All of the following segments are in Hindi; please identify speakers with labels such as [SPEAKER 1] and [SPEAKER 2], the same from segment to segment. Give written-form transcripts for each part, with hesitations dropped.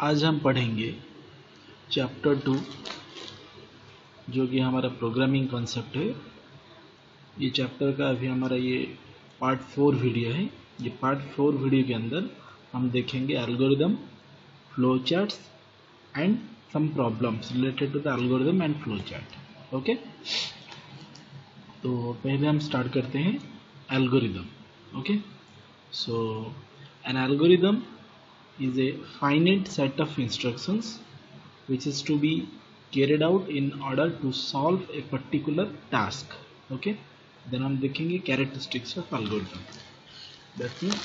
[SPEAKER 1] आज हम पढ़ेंगे चैप्टर 2 जो कि हमारा प्रोग्रामिंग कॉन्सेप्ट है। ये चैप्टर का अभी हमारा ये पार्ट 4 वीडियो है। ये पार्ट 4 वीडियो के अंदर हम देखेंगे algorithm, flow charts and some problems related to the algorithm and flow chart. Okay, तो पहले हम स्टार्ट करते हैं algorithm. Okay, so an algorithm is a finite set of instructions which is to be carried out in order to solve a particular task. Okay, then हम देखेंगे characteristics of algorithm. That means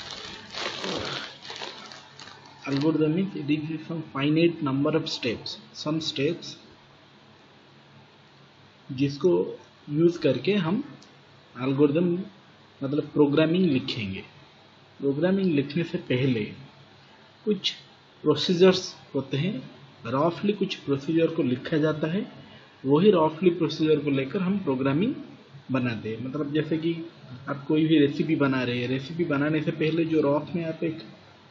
[SPEAKER 1] algorithm means it is some finite number of steps, some steps जिसको यूज करके हम algorithm मतलब प्रोग्रामिंग लिखेंगे। प्रोग्रामिंग लिखने से पहले कुछ प्रोसीजर्स होते हैं, रफली कुछ प्रोसीजर को लिखा जाता है, वही रफली प्रोसीजर को लेकर हम प्रोग्रामिंग बनाते हैं। मतलब जैसे कि आप कोई भी रेसिपी बना रहे हैं, रेसिपी बनाने से पहले जो रफ में आप एक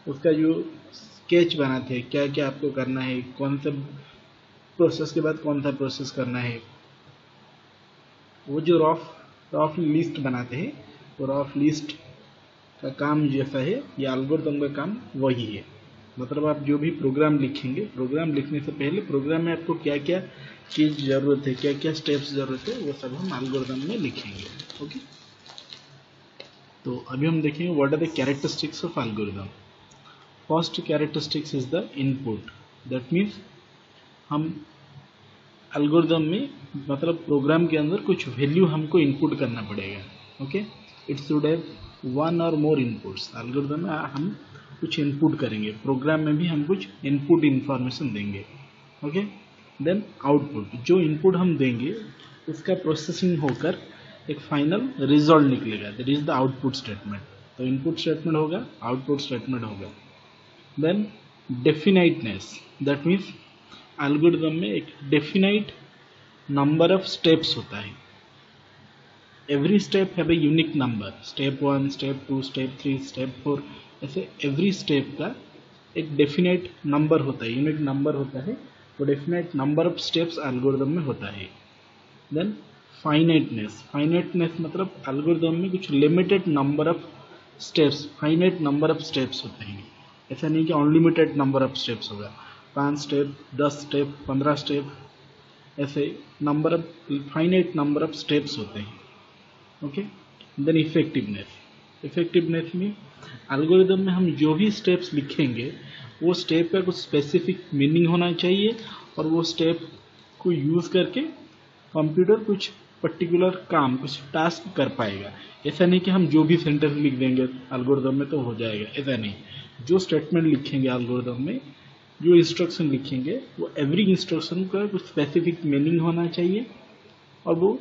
[SPEAKER 1] उसका जो स्केच बनाते हैं, क्या क्या आपको करना है, कौन सा प्रोसेस के बाद कौन सा प्रोसेस करना है, वो जो रफ लिस्ट बनाते हैं, वो रफ लिस्ट का काम जैसा है ये एल्गोरिथम का काम वही है। मतलब आप जो भी प्रोग्राम लिखेंगे, प्रोग्राम लिखने से पहले प्रोग्राम में आपको क्या क्या चीज़ ज़रूरत है, क्या क्या स्टेप्स ज़रूरत है, वो सब हम एल्गोरिथम में लिखेंगे। ओके, तो अभी हम देखेंगे what are the characteristics of algorithm. First characteristics is the input. That means हम एल्गोरिथम में मतलब प्रोग्राम के अंदर कुछ वैल्यू हमको इनपुट करना पड़ेगा। Okay, it should have one और मोर इनपुट्स। एल्गोरिथम में हम कुछ इनपुट करेंगे, प्रोग्राम में भी हम कुछ इनपुट इंफॉर्मेशन देंगे। ओके, देन आउटपुट, जो इनपुट हम देंगे उसका प्रोसेसिंग होकर एक फाइनल रिजल्ट निकलेगा, that is the output statement. तो इनपुट स्टेटमेंट होगा, आउटपुट स्टेटमेंट होगा। देन डेफिनाइटनेस, दैट मीन्स एल्गोरिथम में एक डेफिनाइट नंबर ऑफ स्टेप्स होता है। Every step have a unique number, step 1, step 2, step 3, step 4, ऐसे एवरी स्टेप का एक डेफिनेट नंबर होता है, यूनिक नंबर होता है। वो definite number of steps algorithm में होता है। देन फाइनाइटनेस, फाइनाइटनेस मतलब एल्गोरिथम में कुछ limited number of steps, finite number of steps होते हैं। ऐसा नहीं कि अनलिमिटेड नंबर ऑफ स्टेप्स होगा, 5 स्टेप, 10 स्टेप, 15 स्टेप, ऐसे number of finite number of steps होते हैं। ओके, देन इफेक्टिवनेस, इफेक्टिवनेस में एल्गोरिथम में हम जो भी स्टेप्स लिखेंगे वो स्टेप का कुछ स्पेसिफिक मीनिंग होना चाहिए और वो स्टेप को यूज़ करके कंप्यूटर कुछ पर्टिकुलर काम, कुछ टास्क कर पाएगा। ऐसा नहीं कि हम जो भी सेंटेंस लिख देंगे एल्गोरिथम में तो हो जाएगा, ऐसा नहीं। जो स्टेटमेंट लिखेंगे एल्गोरिथम में, जो इंस्ट्रक्शन लिखेंगे, वो एवरी इंस्ट्रक्शन का कुछ स्पेसिफिक मीनिंग होना चाहिए और वो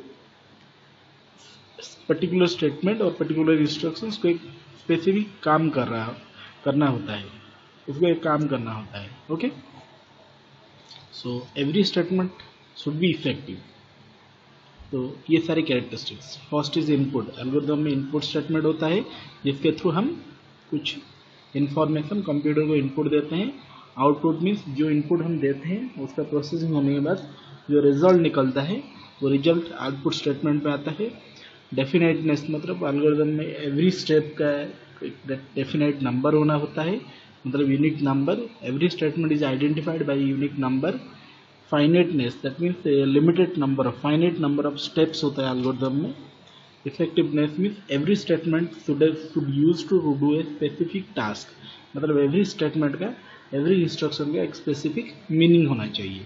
[SPEAKER 1] पर्टिकुलर स्टेटमेंट और पर्टिकुलर इंस्ट्रक्शंस को एक स्पेसिफिक काम करना होता है, उसको एक काम करना होता है। Okay, so every statement should be effective. तो ये सारे characteristics. First is input, algorithm में इनपुट स्टेटमेंट होता है जिसके थ्रू हम कुछ इंफॉर्मेशन कंप्यूटर को इनपुट देते हैं। आउटपुट मीन्स जो इनपुट हम देते हैं उसका प्रोसेसिंग होने के बाद जो रिजल्ट निकलता है वो रिजल्ट आउटपुट स्टेटमेंट में आता है। डेफिनेटनेस मतलब एल्गोरिथम में एवरी स्टेप का डेफिनेट नंबर होना होता है, मतलब unique number. Every statement is identified by unique number. Finiteness, that means limited number of, finite number of steps होता है एल्गोरिथम में। Effectiveness means every statement should use to do a specific task, मतलब एवरी स्टेटमेंट का, एवरी इंस्ट्रक्शन का एक स्पेसिफिक मीनिंग होना चाहिए।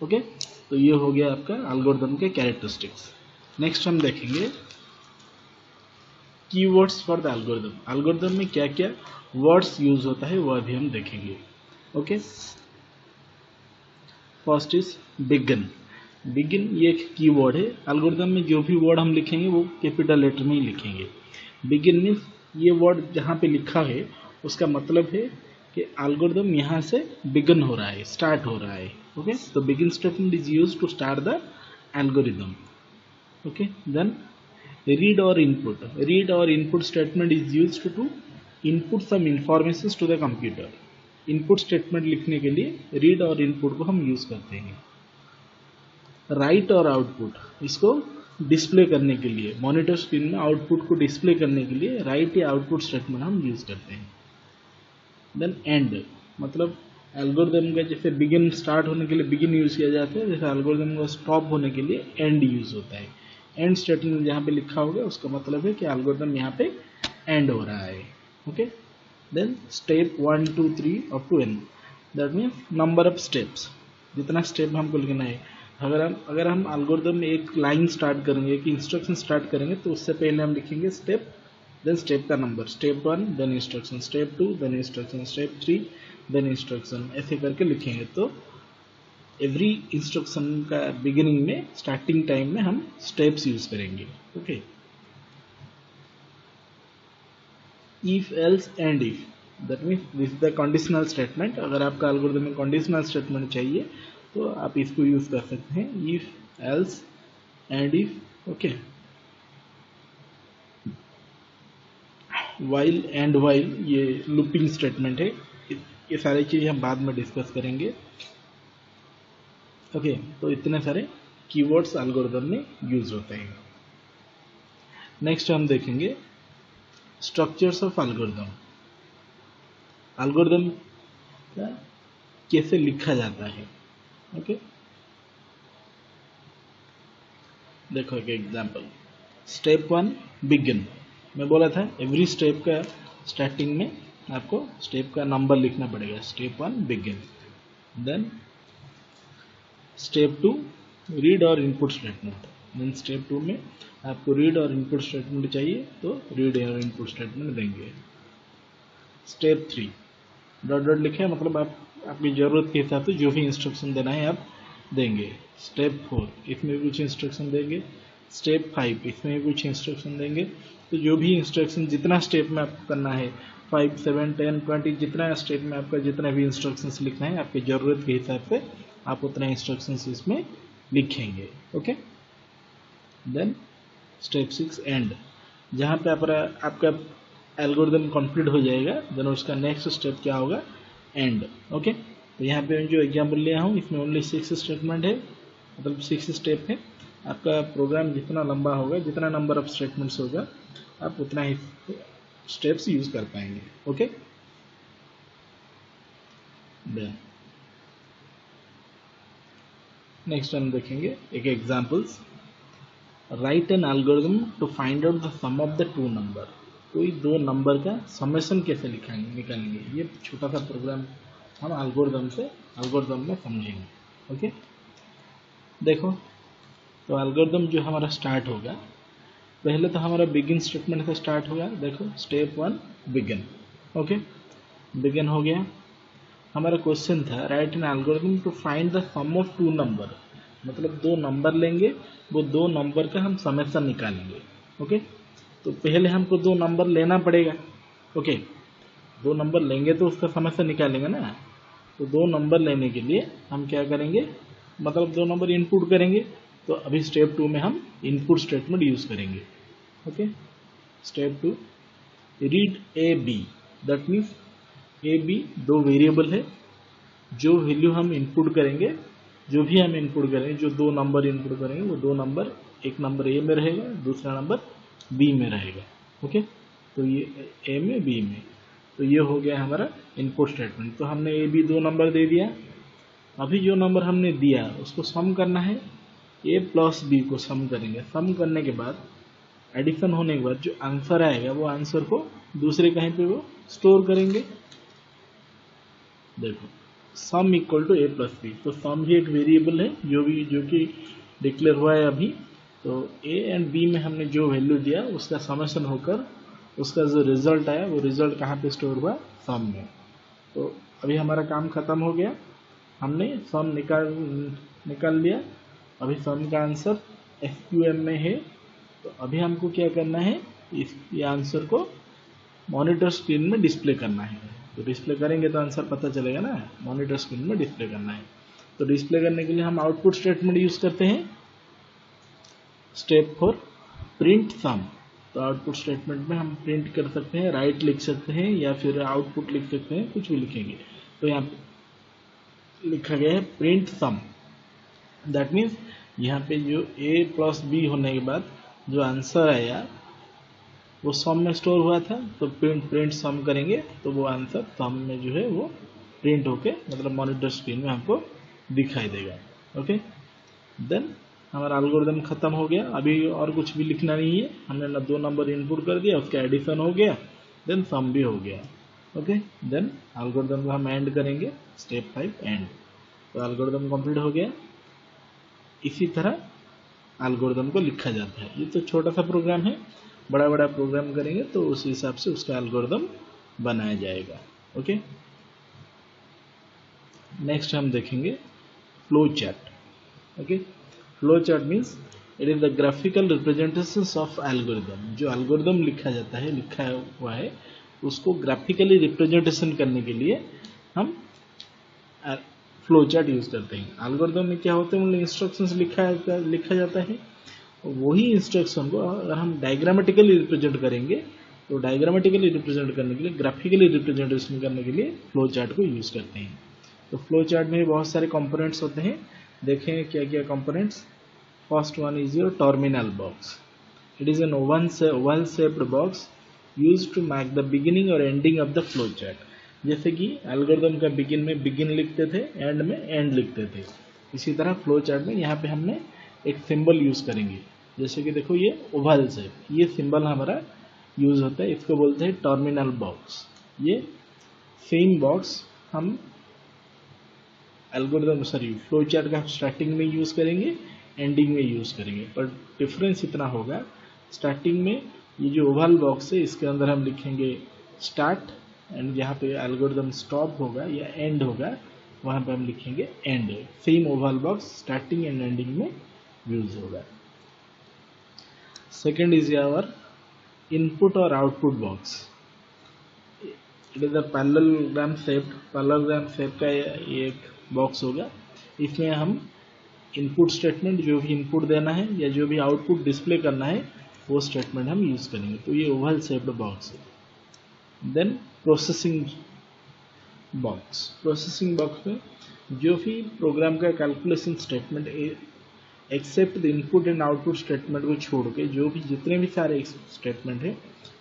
[SPEAKER 1] ओके, तो ये हो गया आपका एल्गोरिथम के कैरेक्टरिस्टिक्स। नेक्स्ट हम देखेंगे keywords for the algorithm. Algorithm में क्या क्या वर्ड्स यूज होता है वह भी हम देखेंगे। Okay, first is begin. Begin ये एक कीवर्ड है। एल्गोरिथम में जो भी वर्ड हम लिखेंगे वो कैपिटल लेटर में ही लिखेंगे। बिगिन मीन्स ये वर्ड जहाँ पे लिखा है उसका मतलब है कि एल्गोरिथम यहाँ से बिगिन हो रहा है, स्टार्ट हो रहा है। ओके, तो begin statement is used to start the algorithm. Okay, then read or input. Read or input statement is used to input some informations to the computer. Input statement लिखने के लिए रीड और इनपुट को हम यूज करते हैं। राइट और आउटपुट, इसको डिस्प्ले करने के लिए मॉनिटर स्क्रीन में आउटपुट को डिस्प्ले करने के लिए राइट या आउटपुट स्टेटमेंट हम यूज करते हैं। देन एंड, मतलब एल्गोरिदम का जैसे बिगिन स्टार्ट होने के लिए बिगिन यूज किया जाता है, जैसे एल्गोरिदम का स्टॉप होने के लिए एंड यूज होता है। एंड स्टेटमेंट जहाँ पे लिखा होगा उसका मतलब है कि एल्गोरिदम यहाँ पे एंड हो रहा है। Okay, then step 1 2 3 up to N, that means number of steps, जितना स्टेप हमको लिखना है। अगर हम एल्गोरिदम में एक लाइन स्टार्ट करेंगे, एक इंस्ट्रक्शन स्टार्ट करेंगे, तो उससे पहले हम लिखेंगे स्टेप, देन स्टेप का number, step 1 then instruction, step 2 then instruction, step 3 then instruction, ऐसे करके लिखेंगे। तो एवरी इंस्ट्रक्शन का बिगिनिंग में, स्टार्टिंग टाइम में हम स्टेप्स यूज करेंगे। Okay, if else end if, that means this is the conditional statement. अगर आपका एल्गोरिदम में कंडीशनल स्टेटमेंट चाहिए तो आप इसको यूज कर सकते हैं, if else end if. Okay, while and while, ये लूपिंग स्टेटमेंट है। ये सारी चीज हम बाद में डिस्कस करेंगे। ओके, तो इतने सारे कीवर्ड्स एल्गोरिदम में यूज होते हैं। नेक्स्ट हम देखेंगे स्ट्रक्चर्स ऑफ एल्गोरिदम। एल्गोरिदम कैसे लिखा जाता है। ओके, देखो एक एग्जांपल, स्टेप 1 बिगिन। मैं बोला था एवरी स्टेप का स्टार्टिंग में आपको स्टेप का नंबर लिखना पड़ेगा, step 1 begin. Then step 2 read और इनपुट स्टेटमेंट, देन स्टेप 2 में आपको रीड और इनपुट स्टेटमेंट चाहिए तो रीड और इनपुट स्टेटमेंट देंगे। स्टेप 3 डॉट डॉट लिखे, मतलब आप आपकी ज़रूरत के हिसाब से जो भी इंस्ट्रक्शन देना है आप देंगे। स्टेप 4 इसमें भी कुछ इंस्ट्रक्शन देंगे। स्टेप 5 इसमें भी कुछ इंस्ट्रक्शन देंगे। तो जो भी इंस्ट्रक्शन जितना स्टेप में आपको करना है, 5 7 10 20, जितना स्टेप में आपका जितना भी इंस्ट्रक्शंस लिखना है आपकी ज़रूरत के हिसाब से आप उतना इंस्ट्रक्शंस इसमें लिखेंगे। ओके, देन स्टेप 6 एंड, जहाँ पे आपका एल्गोरिदम कंप्लीट हो जाएगा, देन उसका नेक्स्ट स्टेप क्या होगा, एंड। ओके, तो यहाँ पे जो एग्जाम्पल लिया हूँ इसमें ओनली 6 स्टेटमेंट है, मतलब 6 स्टेप है। आपका प्रोग्राम जितना लंबा होगा, जितना नंबर ऑफ स्टेटमेंट्स होगा, आप उतना ही स्टेप्स यूज कर पाएंगे। ओके, देन नेक्स्ट हम देखेंगे एक examples. Write an algorithm to find out the sum of the two number. कोई दो नंबर का समेशन कैसे निकालेंगे, ये छोटा सा प्रोग्राम हम एल्गोरिथम में समझेंगे। ओके, देखो तो एल्गोरिथम जो हमारा स्टार्ट होगा, पहले तो हमारा बिगिन स्टेटमेंट से स्टार्ट होगा। देखो स्टेप 1 बिगिन। ओके, बिगिन हो गया। हमारा क्वेश्चन था write an algorithm to find the sum of two number, मतलब दो नंबर लेंगे, वो दो नंबर का हम समेशन निकालेंगे। ओके, तो पहले हमको दो नंबर लेना पड़ेगा। ओके, दो नंबर लेंगे तो उसका समेशन निकालेंगे ना। तो दो नंबर लेने के लिए हम क्या करेंगे, मतलब दो नंबर इनपुट करेंगे। तो अभी स्टेप 2 में हम इनपुट स्टेटमेंट यूज करेंगे। Okay, step 2 read A B, that means A B दो वेरिएबल है, जो वैल्यू हम इनपुट करेंगे, जो भी हम इनपुट करेंगे, जो दो नंबर इनपुट करेंगे, वो दो नंबर, एक नंबर ए में रहेगा, दूसरा नंबर बी में रहेगा। ओके, तो ये ए में बी में, तो ये हो गया हमारा इनपुट स्टेटमेंट। तो हमने ए बी दो नंबर दे दिया। अभी जो नंबर हमने दिया उसको सम करना है, ए प्लस बी को सम करेंगे। सम करने के बाद एडिशन होने के बाद जो आंसर आएगा वो आंसर को दूसरे कहीं पे वो स्टोर करेंगे। देखो sum equal to A plus B, तो सम भी एक वेरिएबल है जो कि डिक्लेयर हुआ है अभी। तो ए एंड बी में हमने जो वैल्यू दिया उसका समेशन होकर उसका जो रिजल्ट आया वो रिजल्ट कहाँ पे स्टोर हुआ, सम में। तो अभी हमारा काम खत्म हो गया, हमने सम निकाल लिया। अभी सम का आंसर SQM में है। तो अभी हमको क्या करना है, ये आंसर को मॉनिटर स्क्रीन में डिस्प्ले करना है। तो डिस्प्ले करेंगे तो आंसर पता चलेगा ना, मॉनिटर स्क्रीन में डिस्प्ले करना है। तो डिस्प्ले करने के लिए हम आउटपुट स्टेटमेंट यूज करते हैं। स्टेप 4 प्रिंट सम। तो आउटपुट स्टेटमेंट में हम प्रिंट कर सकते हैं, राइट लिख सकते हैं या फिर आउटपुट लिख सकते हैं, कुछ भी लिखेंगे। तो यहाँ पे लिखा गया है प्रिंट सम, दैट मीन्स यहाँ पे जो a प्लस बी होने के बाद जो आंसर आया वो सम में स्टोर हुआ था, तो प्रिंट सम करेंगे तो वो आंसर सम में जो है वो प्रिंट होके मतलब मॉनिटर स्क्रीन में हमको दिखाई देगा। ओके, देन हमारा एल्गोरिथम खत्म हो गया। अभी और कुछ भी लिखना नहीं है, हमने ना 2 नंबर इनपुट कर दिया, उसका एडिशन हो गया, देन सम भी हो गया। ओके, देन एल्गोरिथम को हम एंड करेंगे, स्टेप 5 एंड, तो एल्गोरिथम कंप्लीट हो गया। इसी तरह एल्गोरिथम को लिखा जाता है। ये तो छोटा सा प्रोग्राम है, बड़ा बड़ा प्रोग्राम करेंगे तो उस हिसाब से उसका एल्गोरिथम बनाया जाएगा। ओके, नेक्स्ट हम देखेंगे flow chart. Okay, flow chart means it is the graphical representation of algorithm. जो एल्गोरिथम लिखा जाता है, लिखा हुआ है, उसको ग्राफिकली रिप्रेजेंटेशन करने के लिए हम फ्लो चार्ट यूज करते हैं। एल्गोरिथम में क्या होते हैं, उन इंस्ट्रक्शंस लिखा जाता है, वही इंस्ट्रक्शन को अगर हम डायग्रामेटिकली रिप्रेजेंट करेंगे तो डायग्रामेटिकली रिप्रेजेंट करने के लिए, ग्राफिकली रिप्रेजेंटेशन करने के लिए फ्लो चार्ट को यूज करते हैं। तो फ्लो चार्ट में बहुत सारे कंपोनेंट्स होते हैं, देखें क्या क्या components. First one is your terminal box. It is an oval shaped box used to mark the beginning और ending of the flow chart. जैसे कि एल्गोरिथम का बिगिन में बिगिन लिखते थे, एंड में एंड लिखते थे, इसी तरह फ्लो चार्ट में यहाँ पे हमने एक सिंबल यूज करेंगे। जैसे कि देखो ये ओवल शेप, ये सिंबल हमारा यूज होता है, इसको बोलते हैं टर्मिनल बॉक्स। ये सेम बॉक्स हम एल्गोरिथम फ्लो चार्ट का स्टार्टिंग में यूज करेंगे, एंडिंग में यूज करेंगे, पर डिफरेंस इतना होगा, स्टार्टिंग में ये जो ओवल बॉक्स है इसके अंदर हम लिखेंगे स्टार्ट, एंड जहाँ पे एल्गोरिथम स्टॉप होगा या एंड होगा वहाँ पे हम लिखेंगे and. Same Oval box starting and ending में यूज होगा। सेकेंड इज आवर इनपुट और output box. It is a parallelogram shape का ये एक बॉक्स होगा। इसमें हम इनपुट स्टेटमेंट, जो भी इनपुट देना है या जो भी आउटपुट डिस्प्ले करना है वो स्टेटमेंट हम यूज करेंगे, तो ये ओवल शेप्ड बॉक्स है। देन प्रोसेसिंग बॉक्स में जो भी प्रोग्राम का calculation statement except the input and output statement को छोड़ के जो भी जितने भी सारे स्टेटमेंट है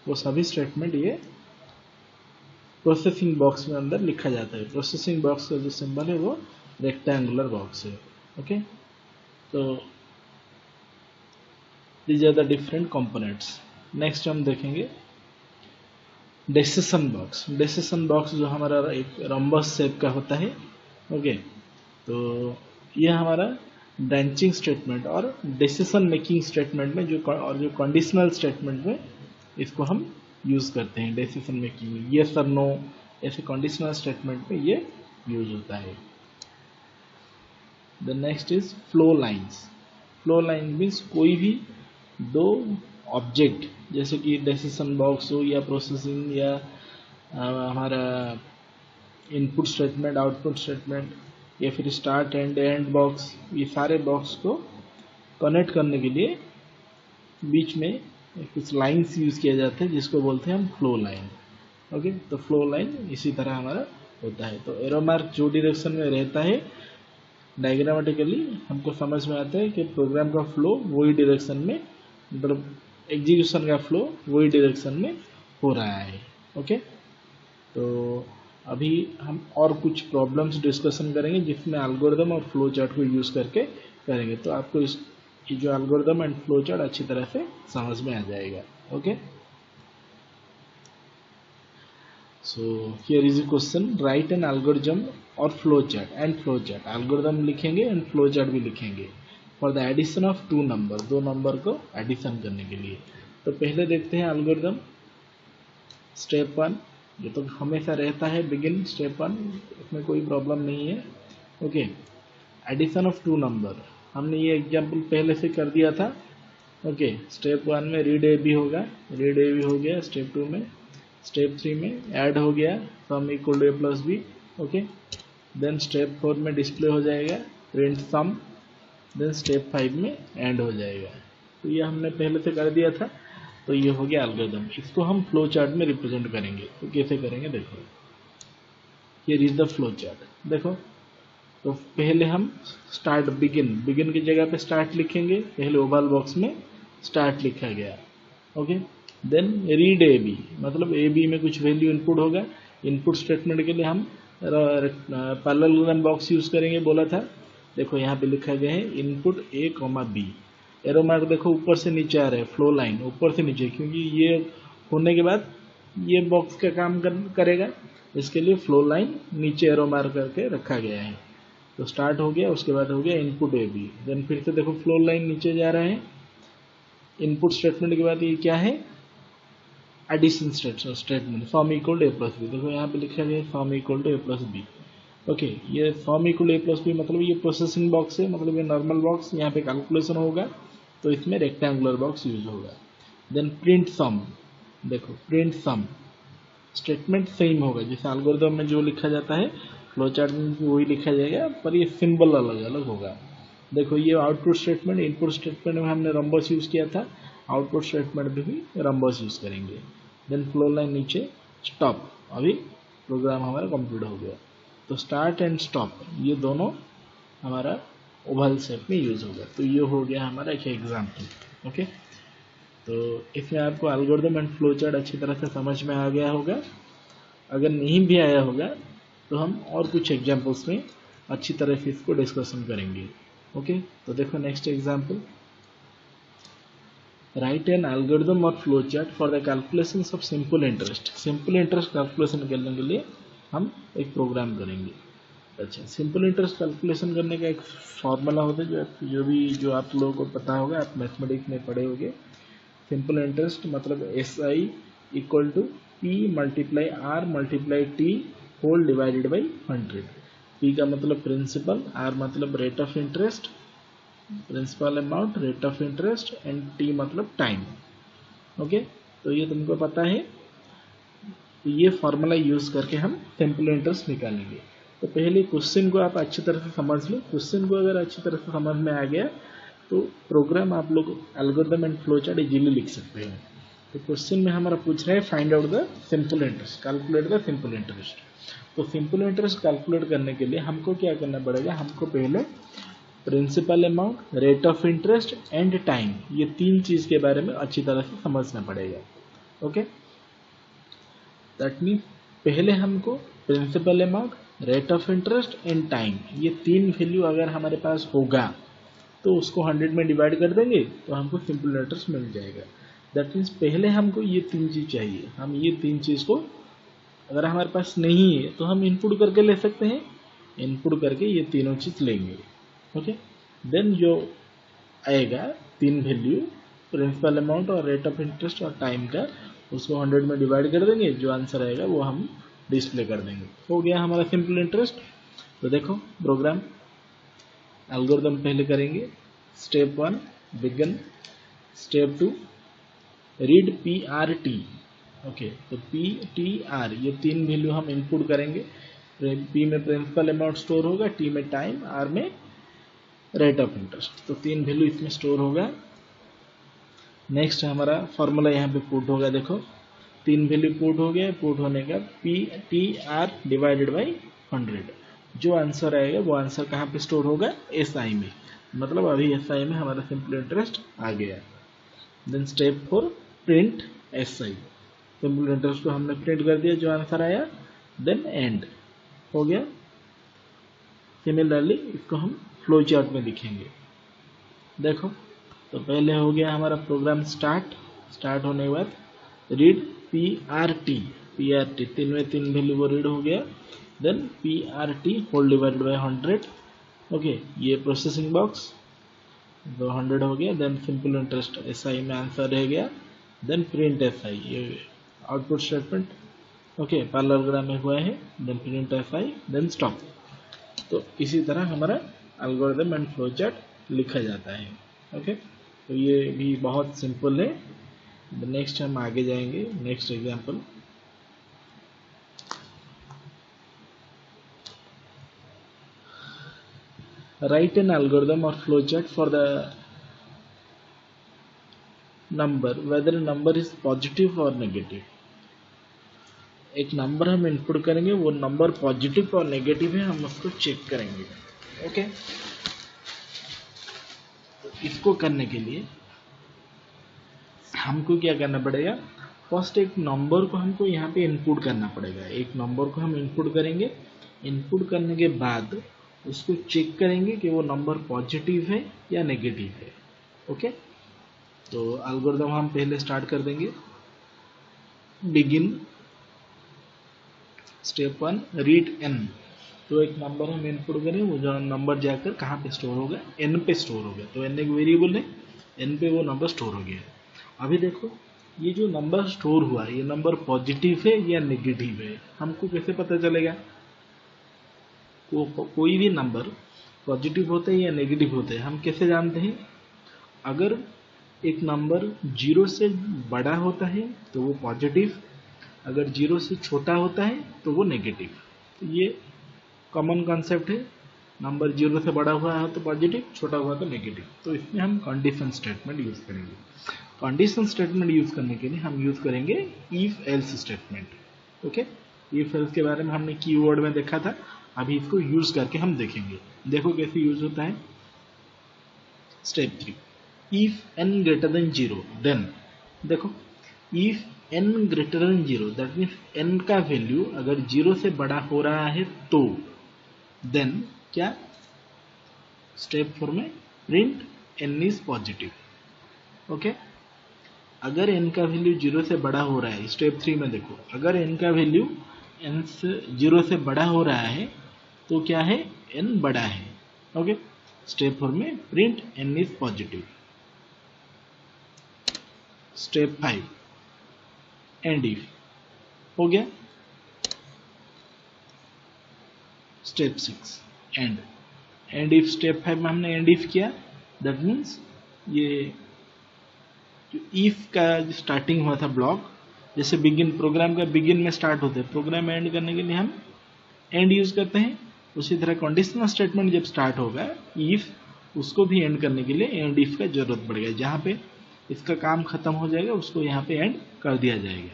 [SPEAKER 1] वो सभी स्टेटमेंट ये प्रोसेसिंग बॉक्स में अंदर लिखा जाता है। प्रोसेसिंग बॉक्स का जो सिंबल है वो रेक्टेंगुलर बॉक्स है। ओके, तो these are the different components. Next हम देखेंगे डिसीजन बॉक्स। डिसीजन बॉक्स जो हमारा एक रम्बस शेप का होता है। ओके, तो ये हमारा ब्रांचिंग स्टेटमेंट और डिसीजन मेकिंग स्टेटमेंट में जो कंडीशनल स्टेटमेंट में इसको हम यूज करते हैं। डिसीजन मेकिंग में यस और नो ऐसे कंडीशनल स्टेटमेंट में ये यूज होता है। The next is flow lines. Flow line means कोई भी दो ऑब्जेक्ट, जैसे कि डिसीजन बॉक्स हो या प्रोसेसिंग या हमारा इनपुट स्टेटमेंट, आउटपुट स्टेटमेंट या फिर स्टार्ट एंड एंड बॉक्स, ये सारे बॉक्स को कनेक्ट करने के लिए बीच में कुछ लाइन्स यूज किया जाता है जिसको बोलते हैं हम फ्लो लाइन। ओके, तो फ्लो लाइन इसी तरह हमारा होता है। तो एरो मार्क जो डायरेक्शन में रहता है डायग्रामेटिकली हमको समझ में आता है कि प्रोग्राम का फ्लो वही डायरेक्शन में, मतलब एग्जीक्यूशन का फ्लो वही डायरेक्शन में हो रहा है। ओके, तो अभी हम और कुछ प्रॉब्लम्स डिस्कशन करेंगे जिसमें एल्गोरिथम और फ्लो चार्ट को यूज करके करेंगे, तो आपको ये जो एल्गोरिथम एंड फ्लो चार्ट अच्छी तरह से समझ में आ जाएगा। Okay, so here is a question, write an algorithm और flow chart and flow chart. Algorithm लिखेंगे एंड फ्लो चार्ट भी लिखेंगे for the addition of two number, दो नंबर को एडिशन करने के लिए। तो पहले देखते हैं एल्गोरिथम स्टेप 1, ये तो हमेशा रहता है बिगिन स्टेप 1, इसमें कोई प्रॉब्लम नहीं है। Okay, addition of two number हमने ये एग्जांपल पहले से कर दिया था। ओके, स्टेप 1 में रीड ए बी होगा, रीड ए बी हो गया। स्टेप 2 में, स्टेप 3 में ऐड हो गया sum equal to A plus B. Okay, then step 4 में डिस्प्ले हो जाएगा प्रिंट सम, देन स्टेप 5 में एंड हो जाएगा। तो ये हमने पहले से कर दिया था, तो ये हो गया एल्गोरिथम। इसको हम फ्लो चार्ट में रिप्रेजेंट करेंगे, तो कैसे करेंगे देखो। Here is the flow chart. देखो, तो पहले हम स्टार्ट बिगिन की जगह पे स्टार्ट लिखेंगे, पहले ओवल बॉक्स में स्टार्ट लिखा गया। Okay, then read A B, मतलब ए बी में कुछ वैल्यू इनपुट होगा। इनपुट स्टेटमेंट के लिए हम पैरेललोग्राम बॉक्स यूज करेंगे बोला था। देखो यहाँ पे लिखा गया है input A comma B. Arrow mark देखो ऊपर से नीचे आ रहा है, फ्लो लाइन ऊपर से नीचे, क्योंकि ये होने के बाद ये बॉक्स का काम करेगा, इसके लिए फ्लो लाइन नीचे एरो मार्क करके रखा गया है। तो स्टार्ट हो गया, उसके बाद हो गया इनपुट ए बी, देन फिर से देखो फ्लो लाइन नीचे जा रहा है। इनपुट स्टेटमेंट के बाद ये क्या है, addition statement, sum equal to A plus B. देखो यहाँ पे लिखा गया sum equal to A plus B. Okay, ये sum equal to A plus B मतलब ये प्रोसेसिंग बॉक्स है, मतलब ये नॉर्मल बॉक्स, यहाँ पे कैलकुलेशन होगा तो इसमें रेक्टेंगुलर बॉक्स यूज होगा। देन प्रिंट सम, देखो प्रिंट सम स्टेटमेंट सेम होगा, जैसे एल्गोरिथम में जो लिखा जाता है फ्लो चार्ट में वही लिखा जाएगा, पर ये सिंबल अलग अलग होगा। देखो ये आउटपुट स्टेटमेंट, इनपुट स्टेटमेंट में हमने रंबस यूज किया था, आउटपुट स्टेटमेंट में भी रंबस यूज करेंगे। देन फ्लो लाइन नीचे स्टॉप, अभी प्रोग्राम हमारा कंप्लीट हो गया। तो स्टार्ट एंड स्टॉप ये दोनों हमारा ओवल शेप में यूज होगा। तो ये हो गया हमारा एक एग्जाम्पल। ओके, तो इसमें आपको एल्गोरिथम एंड फ्लो चार्ट अच्छी तरह से समझ में आ गया होगा। अगर नहीं भी आया होगा तो हम और कुछ एग्जाम्पल्स में अच्छी तरह से इसको डिस्कशन करेंगे। ओके, तो देखो next example, write an algorithm और flow chart for the calculation of simple interest. Simple interest calculation करने के लिए हम एक प्रोग्राम करेंगे। अच्छा, सिंपल इंटरेस्ट कैलकुलेशन करने का एक फॉर्मूला होता है जो आप लोगों को पता होगा, आप मैथमेटिक्स में पढ़े होंगे। सिंपल इंटरेस्ट मतलब SI equal to P multiply R multiply T whole divided by 100। P का मतलब प्रिंसिपल, R मतलब rate of interest, principal amount, rate of interest, and T मतलब टाइम। ओके, तो ये तुमको पता है। तो ये फॉर्मूला यूज करके हम सिंपल इंटरेस्ट निकालेंगे। तो पहले क्वेश्चन को आप अच्छी तरह से समझ लो। क्वेश्चन को अगर अच्छी तरह से समझ में आ गया तो प्रोग्राम आप लोग algorithm and flow chart easily लिख सकते हैं। तो क्वेश्चन में हमारा पूछ रहा है find out the simple interest, calculate the simple interest. तो सिंपल इंटरेस्ट कैलकुलेट करने के लिए हमको क्या करना पड़ेगा, हमको पहले principal amount, rate of interest and time, ये तीन चीज के बारे में अच्छी तरह से समझना पड़ेगा। ओके, दैट मीन पहले हमको principal amount, rate of interest and time, ये तीन वैल्यू अगर हमारे पास होगा तो उसको 100 में डिवाइड कर देंगे तो हमको सिंपल इंटरेस्ट मिल जाएगा। दैट मीन्स पहले हमको ये तीन चीज चाहिए। हम ये तीन चीज को अगर हमारे पास नहीं है तो हम इनपुट करके ले सकते हैं, इनपुट करके ये तीनों चीज लेंगे। ओके, देन जो आएगा तीन वैल्यू, प्रिंसिपल अमाउंट और रेट ऑफ इंटरेस्ट और टाइम का, उसको 100 में डिवाइड कर देंगे, जो आंसर आएगा वो हम डिस्प्ले कर देंगे। हो गया हमारा सिंपल इंटरेस्ट। तो देखो प्रोग्राम एल्गोरिथम पहले करेंगे। Step 1 begin, step 2 read PRT। Okay, तो PTR ये तीन वैल्यू हम इनपुट करेंगे। P में प्रिंसिपल अमाउंट स्टोर होगा, T में टाइम, R में रेट ऑफ इंटरेस्ट। तो तीन वैल्यू इसमें स्टोर होगा। नेक्स्ट हमारा फॉर्मूला यहाँ पे पुट होगा। देखो तीन वैल्यू पुट हो गया, पुट होने का PTR डिवाइडेड बाई 100, जो आंसर आएगा वो आंसर कहाँ पे स्टोर होगा, SI में। मतलब अभी SI में हमारा सिंपल इंटरेस्ट आ गया। Then step 4 print SI, simple interest को हमने प्रिंट कर दिया, जो आंसर आया। देन एंड हो गया। सिमिलरली इसको हम फ्लो चार्ट में दिखेंगे। देखो तो पहले हो गया हमारा प्रोग्राम स्टार्ट होने के बाद रीड PRT तीन में तीन वैल्यू वो रीड हो गया। Then PRT whole divided by 100। Okay, ये प्रोसेसिंग बॉक्स तो 100 हो गया। देन सिंपल इंटरेस्ट SI में आंसर रह गया। देन प्रिंट SI, ये आउटपुट स्टेटमेंट ओके पैरेललोग्राम में हुआ है। Then print SI, then stop. तो इसी तरह हमारा एल्गोरिथम एंड फ्लो चार्ट लिखा जाता है। ओके, तो ये भी बहुत सिंपल है। नेक्स्ट हम आगे जाएंगे। Next example, write an algorithm और flow chart for the number whether number is positive और नेगेटिव। एक नंबर हम इनपुट करेंगे, वो नंबर पॉजिटिव और नेगेटिव है, हम उसको चेक करेंगे। ओके, इसको करने के लिए हमको क्या करना पड़ेगा, फर्स्ट एक नंबर को हमको यहाँ पे इनपुट करना पड़ेगा। एक नंबर को हम इनपुट करेंगे, इनपुट करने के बाद उसको चेक करेंगे कि वो नंबर पॉजिटिव है या नेगेटिव है। ओके, तो एल्गोरिथम हम पहले स्टार्ट कर देंगे। Begin step 1 read n। तो एक नंबर हम इनपुट करें, वो जो नंबर जाकर कहाँ पे स्टोर होगा, n पे स्टोर होगा। तो n एक वेरिएबल है, n पे वो नंबर स्टोर हो गया। अभी देखो ये जो नंबर स्टोर हुआ, ये नंबर पॉजिटिव है या नेगेटिव है, हमको कैसे पता चलेगा। कोई भी नंबर पॉजिटिव होता है या नेगेटिव होता है, हम कैसे जानते हैं। अगर एक नंबर 0 से बड़ा होता है तो वो पॉजिटिव, अगर 0 से छोटा होता है तो वो नेगेटिव। तो ये कॉमन कॉन्सेप्ट है, नंबर 0 से बड़ा हुआ है तो पॉजिटिव, छोटा हुआ तो नेगेटिव। तो इसमें हम कंडीशन स्टेटमेंट यूज करेंगे। कंडीशन स्टेटमेंट यूज करने के लिए हम यूज करेंगे if else statement. Okay, if else के बारे में हमने कीवर्ड में देखा था, अभी इसको यूज करके हम देखेंगे। देखो कैसे यूज होता है। Step 3 if n greater than 0 then, देखो if n greater than 0 that means n का वैल्यू अगर 0 से बड़ा हो रहा है तो देन क्या, स्टेप 4 में print n is positive. Okay, अगर n का वैल्यू 0 से बड़ा हो रहा है, स्टेप 3 में देखो अगर n का वैल्यू n से 0 से बड़ा हो रहा है तो क्या है, n बड़ा है। ओके, स्टेप 4 में print n is positive. Step 5 and if हो गया। Step 6 and if. स्टेप 5 में हमने एंड इफ किया, दैट मीन्स ये जो इफ का स्टार्टिंग हुआ था ब्लॉक, जैसे बिगिन प्रोग्राम का बिगिन में स्टार्ट होते हैं, प्रोग्राम एंड करने के लिए हम एंड यूज करते हैं। उसी तरह कंडीशनल स्टेटमेंट जब स्टार्ट होगा इफ, उसको भी एंड करने के लिए एंड इफ का जरूरत पड़ेगा। जहाँ पे इसका काम खत्म हो जाएगा उसको यहाँ पे एंड कर दिया जाएगा,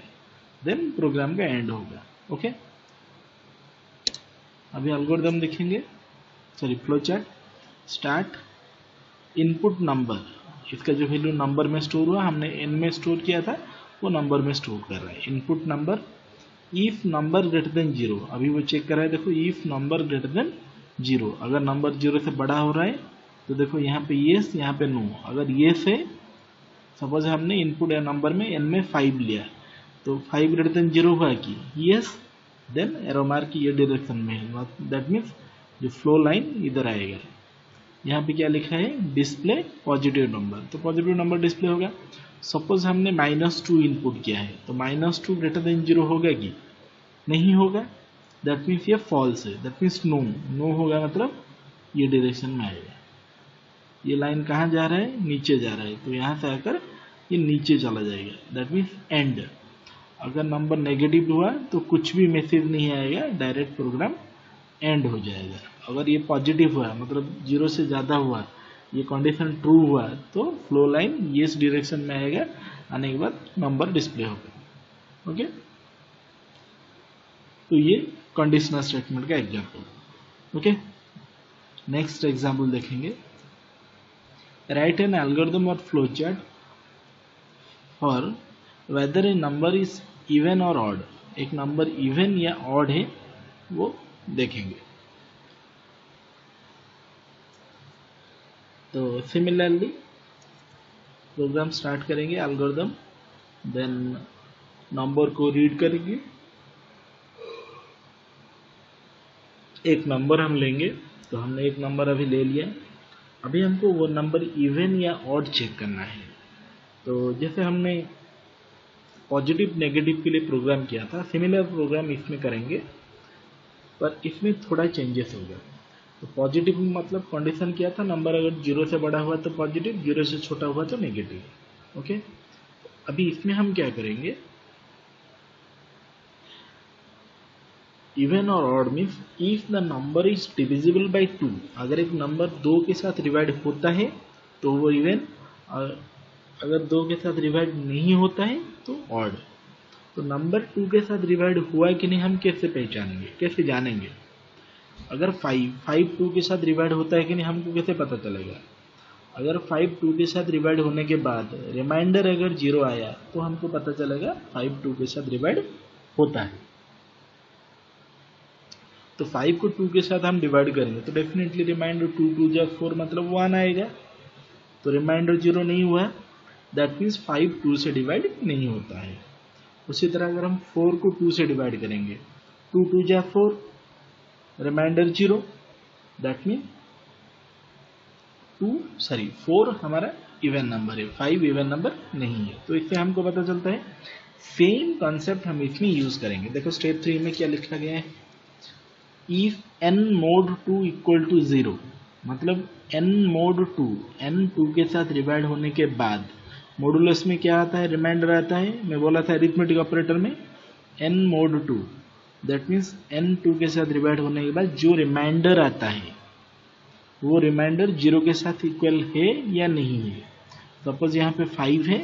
[SPEAKER 1] देन प्रोग्राम का एंड होगा। ओके, अभी एल्गोरिथम देखेंगे, sorry flow chart. Start input number, इसका जो वैल्यू नंबर में स्टोर हुआ, हमने n में स्टोर किया था, वो नंबर में स्टोर कर रहा है। Input number if number greater than 0, अभी वो चेक कर रहा है। देखो इफ नंबर ग्रेटर देन 0, अगर नंबर 0 से बड़ा हो रहा है तो देखो यहाँ पे येस, यहाँ पे नो। अगर येस है, सपोज हमने इनपुट या नंबर में n में 5 लिया, तो 5 ग्रेटर देन 0 हुआ कि येस, देन एरो मार्क ये डायरेक्शन में है, दैट मीन्स जो फ्लो लाइन इधर आएगा। यहाँ पे क्या लिखा है, डिस्प्ले पॉजिटिव नंबर, तो पॉजिटिव नंबर डिस्प्ले होगा। सपोज हमने -2 इनपुट किया है, तो -2 ग्रेटर देन 0 होगा कि नहीं होगा, दैट मीन्स ये फॉल्स है, दैट मीन्स नो होगा, मतलब ये डायरेक्शन में आएगा। ये लाइन कहाँ जा रहा है, नीचे जा रहा है, तो यहाँ से आकर ये नीचे चला जाएगा, दैट मीन्स एंड। अगर नंबर नेगेटिव हुआ तो कुछ भी मैसेज नहीं आएगा, डायरेक्ट प्रोग्राम एंड हो जाएगा। अगर ये पॉजिटिव हुआ, मतलब 0 से ज़्यादा हुआ, ये कंडीशन ट्रू हुआ, तो फ्लो लाइन ये डायरेक्शन में आएगा, आने के बाद नंबर डिस्प्ले होगा। ओके, तो ये कंडीशनल स्टेटमेंट का एग्जाम्पल। ओके, नेक्स्ट एग्जाम्पल देखेंगे। राइट एन एल्गोरिथम और flow chart for whether a number is even और ऑड, एक नंबर इवन या ऑड है वो देखेंगे। तो सिमिलरली प्रोग्राम स्टार्ट करेंगे, एल्गोरिथम, देन नंबर को रीड करेंगे। एक नंबर हम लेंगे, तो हमने एक नंबर अभी ले लिया, अभी हमको वो नंबर इवन या ऑड चेक करना है। तो जैसे हमने पॉजिटिव नेगेटिव के लिए प्रोग्राम किया था, सिमिलर प्रोग्राम इसमें करेंगे, पर इसमें थोड़ा चेंजेस होगा। तो पॉजिटिव मतलब कंडीशन किया था, नंबर अगर 0 से बड़ा हुआ तो पॉजिटिव, 0 से छोटा हुआ तो नेगेटिव। ओके, अभी इसमें हम क्या करेंगे, इवन और odd means if the number is divisible by 2, अगर एक नंबर 2 के साथ डिवाइड होता है तो वो इवन, और अगर 2 के साथ डिवाइड नहीं होता है तो ऑड। तो नंबर 2 के साथ डिवाइड हुआ कि नहीं हम कैसे पहचानेंगे, कैसे जानेंगे? अगर 5 2 के साथ डिवाइड होता है कि नहीं हमको कैसे पता चलेगा? अगर 5 2 के साथ डिवाइड होने के बाद रिमाइंडर अगर 0 आया तो हमको पता चलेगा 5 2 के साथ डिवाइड होता है। तो 5 को 2 के साथ हम डिवाइड करेंगे तो डेफिनेटली रिमाइंडर 2 2 जा 4 मतलब 1 आएगा। तो रिमाइंडर 0 नहीं हुआ, दैट मीन्स 5 2 से डिवाइड नहीं होता है। उसी तरह अगर हम 4 को 2 से डिवाइड करेंगे, 2 2 जा 4, रिमाइंडर 0, दैट मीन 4 हमारा इवन नंबर है, 5 इवन नंबर नहीं है। तो इससे हमको पता चलता है सेम कॉन्सेप्ट हम इसमें यूज करेंगे। देखो स्टेप 3 में क्या लिखा गया है, if n mod 2 equal to 0, मतलब n mod 2, n 2 के साथ डिवाइड होने के बाद मॉडुलस में क्या आता है, रिमाइंडर आता है। मैं बोला था अरिथमेटिक ऑपरेटर में n mod 2, that means n 2 के साथ डिवाइड होने के बाद जो रिमाइंडर आता है वो रिमाइंडर 0 के साथ इक्वल है या नहीं है। सपोज यहाँ पे 5 है,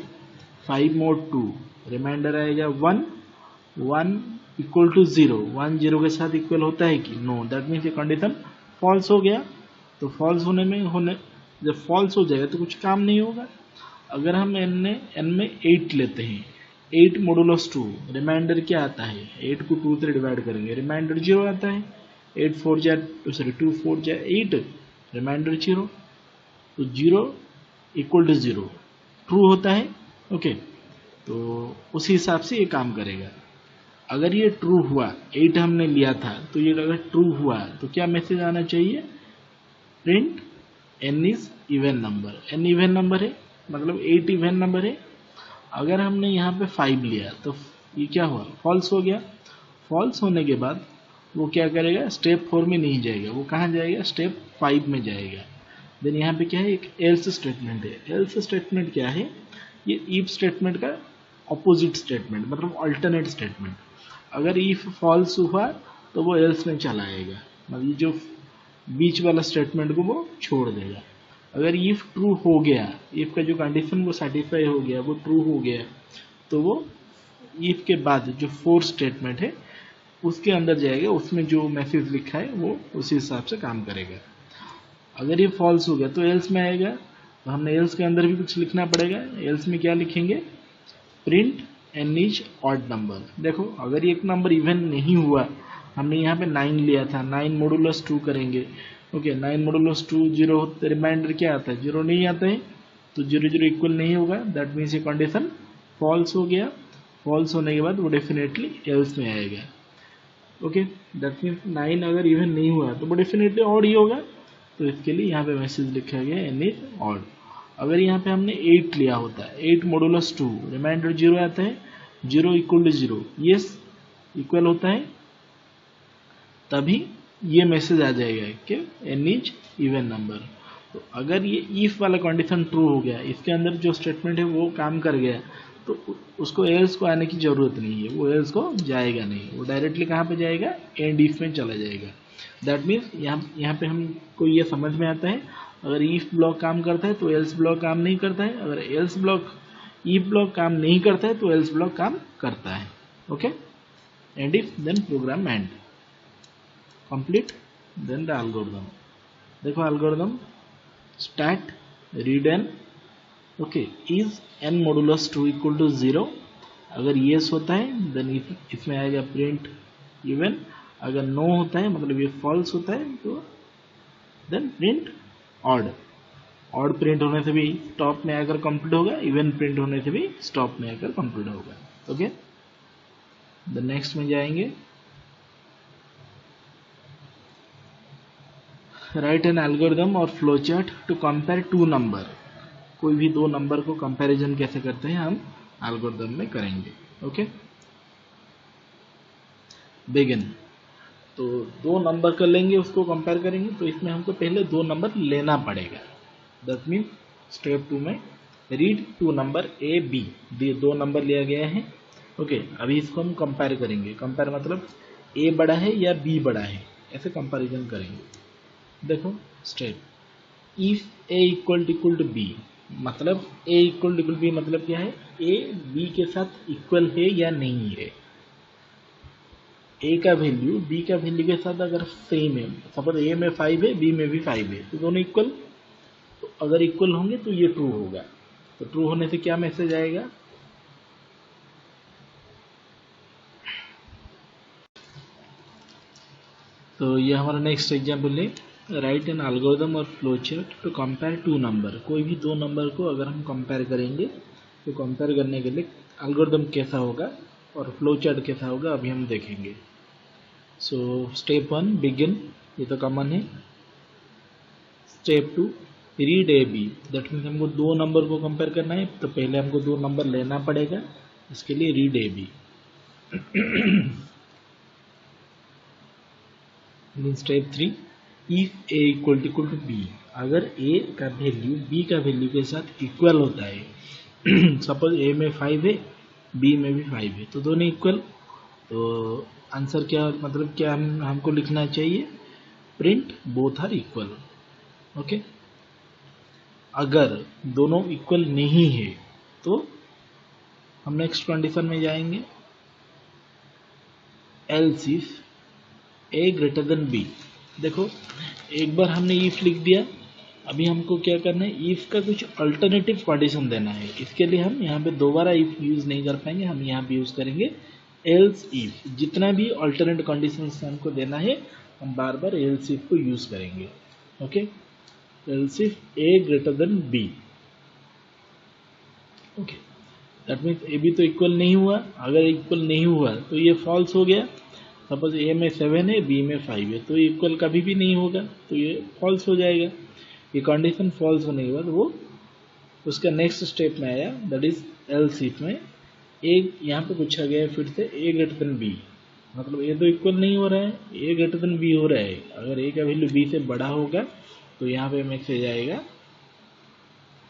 [SPEAKER 1] 5 mod 2, रिमाइंडर आएगा 1, 1 इक्वल टू 0, 1 0 के साथ इक्वल होता है कि नो, दैट मीन्स ये कंडीशन फॉल्स हो गया। तो फॉल्स होने जब फॉल्स हो जाएगा तो कुछ काम नहीं होगा। अगर हम n में 8 लेते हैं, 8 मॉडुलस 2, रिमाइंडर क्या आता है, 8 को 2 से डिवाइड करेंगे, रिमाइंडर 0 आता है। 2 4 जा 8, रिमाइंडर 0, तो 0 इक्वल टू 0 ट्रू होता है। ओके, तो उसी हिसाब से ये काम करेगा। अगर ये ट्रू हुआ, 8 हमने लिया था, तो ये अगर ट्रू हुआ तो क्या मैसेज आना चाहिए, print n is even number. n even number है मतलब 8 इवन नंबर है। अगर हमने यहाँ पे 5 लिया तो ये क्या हुआ, फॉल्स हो गया। फॉल्स होने के बाद वो क्या करेगा, स्टेप 4 में नहीं जाएगा, वो कहाँ जाएगा, स्टेप 5 में जाएगा। देन यहाँ पे क्या है, एक एल्स स्टेटमेंट है। एल्स स्टेटमेंट क्या है, ये इफ स्टेटमेंट का ऑपोजिट स्टेटमेंट, मतलब अल्टरनेट स्टेटमेंट। अगर इफ फॉल्स हुआ तो वो एल्स में चला आएगा, मतलब ये जो बीच वाला स्टेटमेंट को वो छोड़ देगा। अगर इफ ट्रू हो गया, इफ का जो कंडीशन वो सेटिस्फाई हो गया, वो ट्रू हो गया, तो वो इफ के बाद जो 4 स्टेटमेंट है उसके अंदर जाएगा, उसमें जो मैसेज लिखा है वो उसी हिसाब से काम करेगा। अगर ये फॉल्स हो गया तो एल्स में आएगा, तो हमने एल्स के अंदर भी कुछ लिखना पड़ेगा। एल्स में क्या लिखेंगे, print n is odd number. देखो अगर एक नंबर इवन नहीं हुआ, हमने यहाँ पे 9 लिया था, 9 मॉडुलस 2 करेंगे। ओके, 9 मॉडुलस 2 0 रिमाइंडर क्या आता है, 0 नहीं आता है, तो 0 0 इक्वल नहीं होगा, दैट मीन्स ये कंडीशन फॉल्स हो गया। फॉल्स होने के बाद वो डेफिनेटली एल्स में आएगा। ओके, दैट मीन्स 9 अगर इवन नहीं हुआ तो वो डेफिनेटली ऑड ही होगा, तो इसके लिए यहाँ पे मैसेज लिखा गया n इज ऑड। अगर यहाँ पे हमने 8 लिया होता है, 8 मॉडुलस 2, रिमाइंडर 0 आता है, 0 इक्वल टू 0, यस इक्वल होता है, तभी ये मैसेज आ जाएगा कि n इज इवन नंबर। तो अगर ये इफ वाला कंडीशन ट्रू हो गया, इसके अंदर जो स्टेटमेंट है वो काम कर गया, तो उसको एल्स को आने की जरूरत नहीं है, वो एल्स को जाएगा नहीं, वो डायरेक्टली कहाँ पे जाएगा, एंड इफ में चला जाएगा। दैट मीन्स यहाँ पे हमको ये समझ में आता है, अगर इफ ब्लॉक काम करता है तो एल्स ब्लॉक काम नहीं करता है, अगर एल्स ब्लॉक इफ ब्लॉक काम नहीं करता है तो एल्स ब्लॉक काम करता है। Okay, end if then program end complete, then the algorithm. देखो algorithm start read N, okay, is n modulus 2 equal to 0, अगर येस होता है देन इसमें आएगा प्रिंट इवन, अगर नो होता है मतलब ये फॉल्स होता है तो then print odd. Odd print होने से भी स्टॉप में आकर कंप्लीट होगा, इवन प्रिंट होने से भी स्टॉप में आकर कंप्लीट होगा। ओके, द नेक्स्ट में जाएंगे, राइट एन एल्गोरिथम और flow chart to compare 2 number. कोई भी 2 नंबर को कंपैरिजन कैसे करते हैं हम एल्गोरिथम में करेंगे। Okay, begin. तो 2 नंबर कर लेंगे, उसको कंपेयर करेंगे, तो इसमें हमको पहले 2 नंबर लेना पड़ेगा। दैट मीन स्टेप 2 में read 2 number A B, 2 number लिया गया है। ओके, अभी इसको हम कंपेयर करेंगे। कंपेयर मतलब ए बड़ा है या बी बड़ा है, ऐसे कंपैरिजन करेंगे। देखो step, if A equal to B, मतलब ए इक्वल टू बी मतलब क्या है, ए बी के साथ इक्वल है या नहीं है। ए का वैल्यू बी का वैल्यू के साथ अगर सेम है, सपोज ए में 5 है बी में भी 5 है, तो दोनों इक्वल, तो अगर इक्वल होंगे तो ये ट्रू होगा। तो ट्रू होने से क्या मैसेज आएगा, तो ये हमारा नेक्स्ट एग्जाम्पल है, राइट एन एल्गोरिथम और flow chart to compare two number. कोई भी दो नंबर को अगर हम कंपेयर करेंगे तो कंपेयर करने के लिए एल्गोरिथम कैसा होगा और फ्लो चार्ट कैसा होगा अभी हम देखेंगे। सो स्टेप 1 बिगिन, ये तो कॉमन है। Step 2 read A B, that means हमको दो नंबर को कंपेयर करना है, तो पहले हमको दो नंबर लेना पड़ेगा, इसके लिए read A B. Step 3 if A equal to B, अगर ए का वैल्यू बी का वैल्यू के साथ इक्वल होता है, सपोज ए में 5 है बी में भी 5 है, तो दोनों इक्वल, तो आंसर क्या, मतलब क्या हमको लिखना चाहिए, print both are equal. Okay, अगर दोनों इक्वल नहीं है तो हम नेक्स्ट कंडीशन में जाएंगे, else if A greater than B. देखो एक बार हमने इफ लिख दिया, अभी हमको क्या करना है, इफ का कुछ अल्टरनेटिव कंडीशन देना है। इसके लिए हम यहाँ पे दोबारा इफ यूज नहीं कर पाएंगे, हम यहाँ पे यूज करेंगे एल्स इफ। जितना भी अल्टरनेट कंडीशन हमको देना है हम बार बार एल्स इफ को यूज करेंगे। Okay, else if A greater than B. Okay, that means A B तो इक्वल नहीं हुआ, अगर इक्वल नहीं हुआ तो ये फॉल्स हो गया। सपोज ए में 7 है बी में 5 है, तो इक्वल कभी भी नहीं होगा, तो ये फॉल्स हो जाएगा। ये कंडीशन फॉल्स होने के बाद वो उसका नेक्स्ट स्टेप में आया, दैट इज एल्स इफ में ए, यहाँ पे पूछा गया है फिर से ए ग्रेटर देन बी, मतलब ए तो इक्वल नहीं हो रहा है, ए ग्रेटर देन बी हो रहा है। अगर ए का वैल्यू बी से बड़ा होगा तो यहाँ पे मैसेज आएगा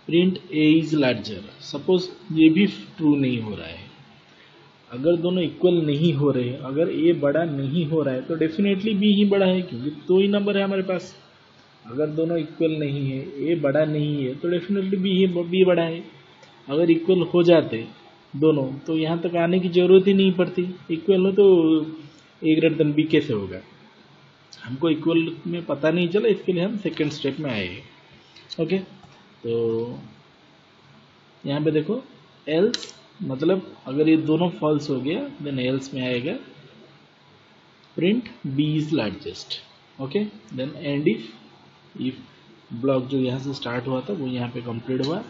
[SPEAKER 1] print A is larger. Suppose ये भी ट्रू नहीं हो रहा है, अगर दोनों इक्वल नहीं हो रहे, अगर ए बड़ा नहीं हो रहा है तो डेफिनेटली बी ही बड़ा है, क्योंकि दो ही नंबर है हमारे पास। अगर दोनों इक्वल नहीं है, ए बड़ा नहीं है, तो डेफिनेटली बी बड़ा है। अगर इक्वल हो जाते दोनों तो यहाँ तक आने की जरूरत ही नहीं पड़ती, इक्वल हो तो ए ग्रेटर देन बी कैसे होगा, हमको इक्वल में पता नहीं चला, इसके लिए हम सेकेंड स्टेप में आए। ओके, तो यहाँ पे देखो एल्स, मतलब अगर ये दोनों फॉल्स हो गया देन एल्स में आएगा print B is largest. Okay, then end if block जो यहाँ से स्टार्ट हुआ था वो यहाँ पे कंप्लीट हुआ,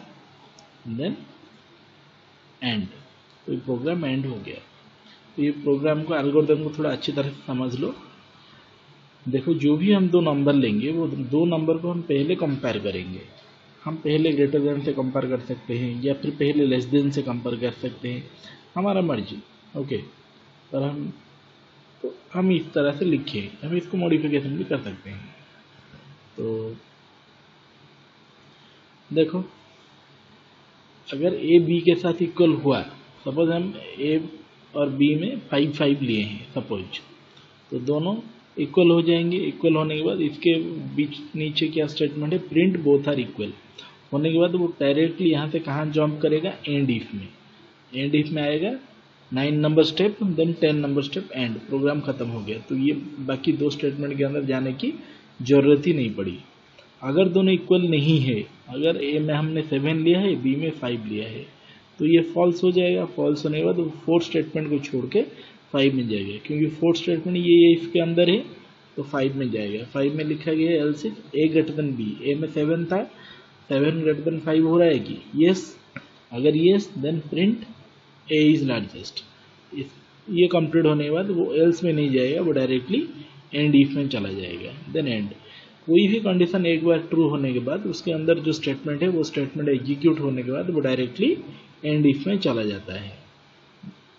[SPEAKER 1] देन एंड, तो ये प्रोग्राम एंड हो गया। तो ये प्रोग्राम को, एल्गोरिथम को थोड़ा अच्छी तरह से समझ लो। देखो जो भी हम दो नंबर लेंगे वो दो नंबर को हम पहले कंपेयर करेंगे। हम पहले ग्रेटर देन से कंपेयर कर सकते हैं या फिर पहले लेस देन से कंपेयर कर सकते हैं, हमारा मर्जी। ओके, पर हम इस तरह से लिखें, हम इसको मॉडिफिकेशन भी कर सकते हैं। तो देखो अगर ए बी के साथ इक्वल हुआ, सपोज हम ए और बी में 5 लिए हैं सपोज, तो दोनों इक्वल हो जाएंगे। इक्वल होने के बाद इसके बीच नीचे क्या स्टेटमेंट है, प्रिंट बोथ आर इक्वल होने के बाद वो डायरेक्टली यहाँ से कहाँ जंप करेगा, एंड इफ में। एंड इफ में आएगा 9 number step, then 10 number step, end, program खत्म हो गया। तो ये बाकी दो स्टेटमेंट के अंदर जाने की जरूरत ही नहीं पड़ी। अगर दोनों इक्वल नहीं है, अगर ए में हमने 7 लिया है बी में 5 लिया है, तो ये फॉल्स हो जाएगा। फॉल्स होने के बाद फोर्थ स्टेटमेंट को छोड़ के 5 में जाएगा, क्योंकि फोर्थ स्टेटमेंट ये इसके अंदर है तो 5 में जाएगा। 5 में लिखा गया है else if A greater than B, A में 7 था, 7 ग्रेटर देन 5 हो रहा है कि यस, अगर yes then print A is largest. ये कंप्लीट होने के बाद वो एल्स में नहीं जाएगा, वो डायरेक्टली एंड इफ में चला जाएगा, देन एंड। कोई भी कंडीशन एक बार ट्रू होने के बाद उसके अंदर जो स्टेटमेंट है वो स्टेटमेंट एग्जीक्यूट होने के बाद वो डायरेक्टली एंड इफ में चला जाता है।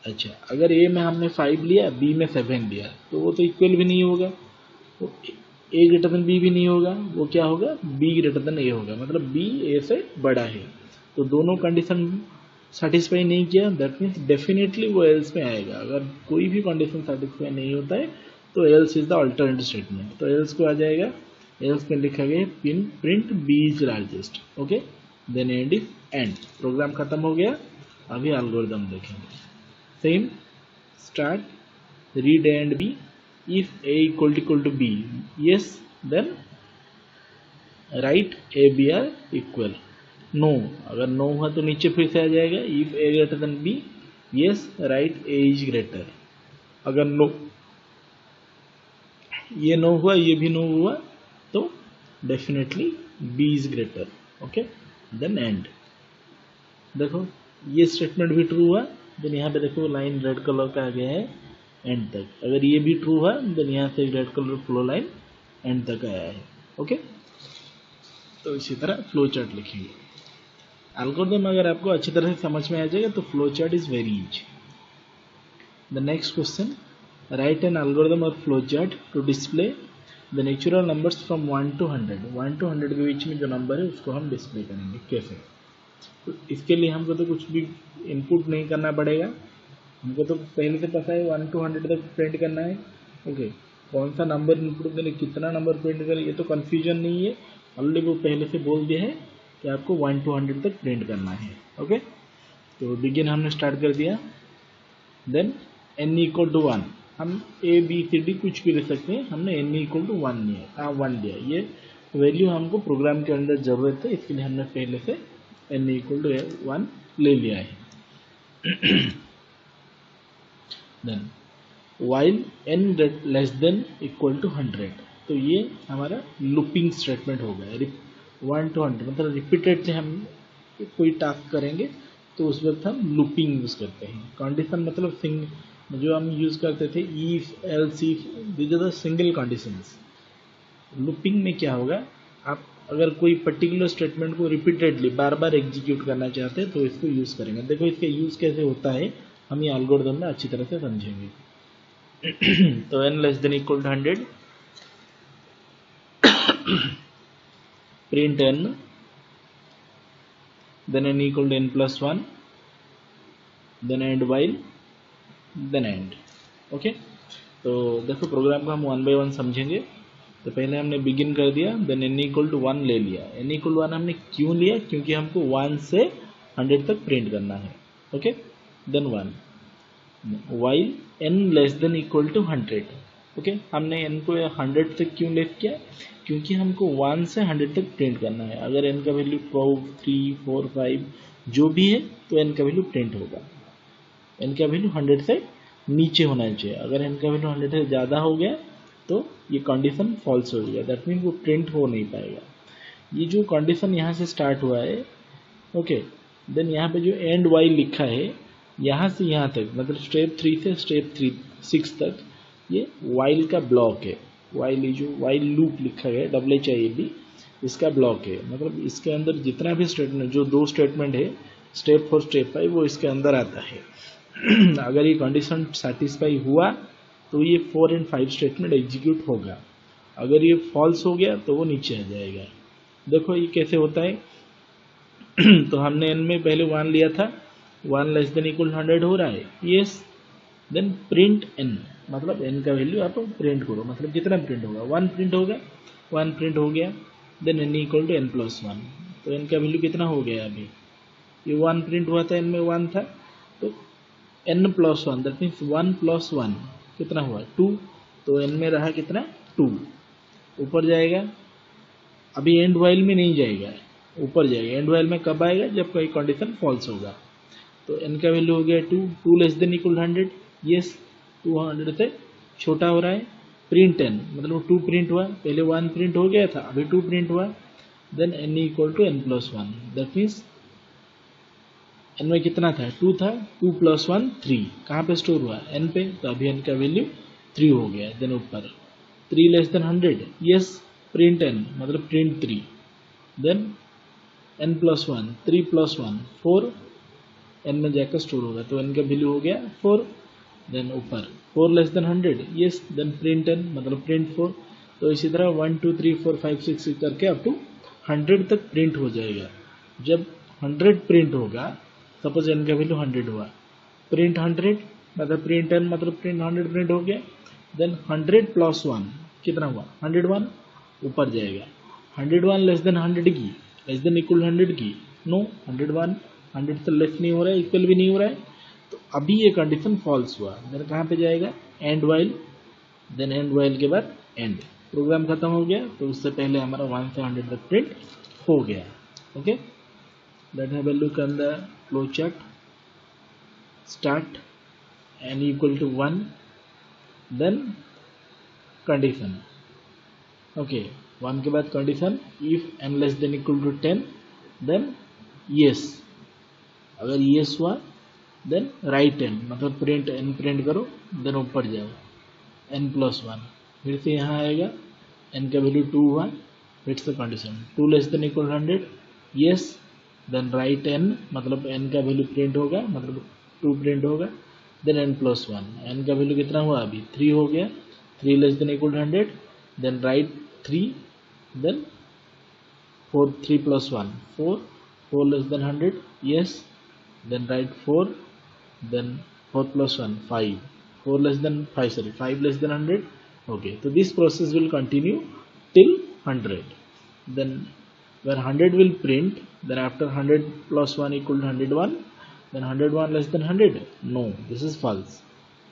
[SPEAKER 1] अच्छा, अगर ए में हमने 5 लिया बी में 7 लिया तो वो तो इक्वल भी नहीं होगा, वो ए ग्रेटर देन बी भी नहीं होगा, वो क्या होगा, बी ग्रेटर देन ए होगा, मतलब बी ए से बड़ा है। तो दोनों कंडीशन सेटिस्फाई नहीं किया, दैट मीन्स डेफिनेटली वो एल्स में आएगा। अगर कोई भी कंडीशन सेटिस्फाई नहीं होता है तो else is the alternative statement. तो एल्स को आ जाएगा, एल्स में लिखा गया है print B is largest. Okay, then end is end. Program खत्म हो गया। अभी एल्गोरिदम देखेंगे। Same start read and B, if A equal to B, yes then write A B are equal. No, अगर नो हुआ तो नीचे फिर से आ जाएगा, if A greater than B, yes write A is greater. अगर नो, ये नो हुआ, ये भी नो हुआ, तो definitely B is greater. Okay, then end. देखो ये स्टेटमेंट भी ट्रू हुआ, देन यहाँ पे देखो लाइन रेड कलर का आ गया है एंड तक। अगर ये भी ट्रू हुआ, देन यहाँ से red colour flow line and तक आया है। ओके, तो इसी तरह फ्लो चार्ट लिखेंगे। एल्गोरिथम अगर आपको अच्छी तरह से समझ में आ जाएगा तो flow chart is very easy. The next question, write an algorithm और flow chart to display the natural numbers from 1 to 100। 1 to 100 के बीच में जो नंबर है उसको हम डिस्प्ले करेंगे। कैसे? तो इसके लिए हमको तो कुछ भी इनपुट नहीं करना पड़ेगा, हमको तो पहले से पता है 1 to 100 तक प्रिंट करना है। ओके, कौन सा नंबर इनपुट करें, कितना नंबर प्रिंट करें, ये तो कन्फ्यूजन नहीं है। ऑलरेडी वो पहले से बोल दिया है कि आपको 1 to 100 तक प्रिंट करना है। ओके, तो बिगिन हमने स्टार्ट कर दिया। देन n इक्वल टू 1, हम a b c d कुछ भी ले सकते हैं, हमने n इक्वल टू 1 लिया, 1 लिया। ये वैल्यू हमको प्रोग्राम के अंदर जरूरत है, इसके लिए हमने पहले से n इक्वल टू 1 ले लिया है। Then while n less than equal to 100, तो ये हमारा लूपिंग स्टेटमेंट हो गया। 1 to 100 मतलब रिपीटेडली हम कोई टास्क करेंगे तो उस वक्त हम लूपिंग यूज करते हैं। कंडीशन मतलब जो हम यूज करते थे if, else if, these are the single conditions. Looping में क्या होगा, आप अगर कोई पर्टिकुलर स्टेटमेंट को रिपीटेडली बार बार एग्जीक्यूट करना चाहते हैं तो इसको यूज करेंगे। देखो इसका यूज कैसे होता है हम ये एल्गोरिथम में अच्छी तरह से समझेंगे। तो n less than equal to 100, print n, then n equal to n plus 1, then end while, then end। Okay, तो देखो प्रोग्राम को हम 1 by 1 समझेंगे। तो पहले हमने बिगिन कर दिया, देन n इक्वल टू 1 ले लिया। n इक्वल टू 1 हमने क्यों लिया, क्योंकि हमको 1 से 100 तक प्रिंट करना है। Okay, then 1 while n less than equal to 100। Okay, हमने n को 100 तक क्यों लेस किया, क्योंकि हमको 1 से 100 तक प्रिंट करना है। अगर n का वैल्यू 12, 3, 4, 5 जो भी है तो n का वैल्यू प्रिंट होगा। n का वैल्यू 100 से नीचे होना चाहिए। अगर n का वैल्यू 100 से ज़्यादा हो गया तो ये कंडीशन फॉल्स हो गया, दैट मीन वो प्रिंट हो नहीं पाएगा। ये जो कंडीशन यहाँ से स्टार्ट हुआ है, ओके, देन यहाँ पे जो एंड वाइल लिखा है यहाँ से यहाँ तक, मतलब स्टेप 3 से स्टेप 6 तक ये वाइल का ब्लॉक है। वाइल, जो वाइल लूप लिखा है WHIL, इसका ब्लॉक है। मतलब इसके अंदर जितना भी स्टेटमेंट, जो 2 स्टेटमेंट है स्टेप 4 स्टेप 5, वो इसके अंदर आता है। अगर ये कंडीशन सेटिस्फाई हुआ तो ये 4 और 5 स्टेटमेंट एग्जीक्यूट होगा। अगर ये फॉल्स हो गया तो वो नीचे आ जाएगा। देखो ये कैसे होता है। तो हमने n में पहले 1 लिया था, 1 लेस देन इक्वल 100 हो रहा है, यस। देन प्रिंट n, मतलब n का वैल्यू आप प्रिंट करो, मतलब कितना प्रिंट होगा, 1 प्रिंट होगा, 1 प्रिंट हो गया। Then n equal to n plus 1, तो n का वैल्यू कितना हो गया, अभी ये 1 प्रिंट हुआ था, n में 1 था, तो n plus 1, that means 1 plus 1 कितना हुआ, 2, तो n में रहा कितना, 2, ऊपर जाएगा। अभी एंड वाइल में नहीं जाएगा, ऊपर जाएगा। एंड वाइल में कब आएगा, जब कोई कंडीशन फॉल्स होगा। तो n का वैल्यू हो गया 2, 2 लेस देन इक्वल 100, यस, 200 से छोटा हो रहा है। प्रिंट n, मतलब 2 प्रिंट हुआ, पहले 1 प्रिंट हो गया था, अभी 2 प्रिंट हुआ। Then n equal to n plus 1, that means n में कितना था, 2 था, 2 प्लस 1 3, कहाँ पे स्टोर हुआ, n पे, तो अभी n का वैल्यू 3 हो गया। देन ऊपर 3 less than 100, yes, print n, मतलब print 3। Then n plus 1, 3 plus 1 4, n में जाकर स्टोर होगा, तो n का वैल्यू हो गया 4। देन ऊपर 4 less than 100, yes, then print n, मतलब प्रिंट 4। तो इसी तरह 1 2 3 4 5 6 करके अप टू 100 तक प्रिंट हो जाएगा। जब 100 प्रिंट होगा, सपोज n का वैल्यू 100 हुआ, प्रिंट 100, मतलब प्रिंट n, मतलब प्रिंट 100 प्रिंट हो गया। देन 100 प्लस 1 कितना हुआ, 101, ऊपर जाएगा। 101 लेस देन 100 की, लेस देन इक्वल 100 की, नो 101, 100 से लेस नहीं हो रहा है, इक्वल भी नहीं हो रहा है, तो अभी ये कंडीशन फॉल्स हुआ। देन कहाँ पे जाएगा, end while, then end while के बाद एंड, प्रोग्राम खत्म हो गया। तो उससे पहले हमारा 1 से 100 तक प्रिंट हो गया। Okay, let have a look on the flow chart. Start n equal to 1, then condition। Okay, 1 के बाद condition, if n less than equal to 10 then yes, अगर yes हुआ देन राइट n, मतलब प्रिंट n प्रिंट करो, देन ऊपर जाओ n प्लस 1, फिर से यहाँ आएगा, n का वैल्यू 2 हुआ, फिर से condition 2 less than equal 100 yes, then write n, मतलब n का वैल्यू प्रिंट होगा, मतलब 2 प्रिंट होगा, देन n प्लस 1, n का वैल्यू कितना हुआ अभी 3 हो गया, 3 less than equal 100, then write 3, then 4, 3 plus 1 4, 4 less than 100 yes, then write 4, then 4 plus 1 5, 4 less than 5, sorry 5 less than 100. Okay, so this process will continue till 100. Then when 100 will print, then after 100 plus 1 equal to 101, then 101 less than 100, no, this is false।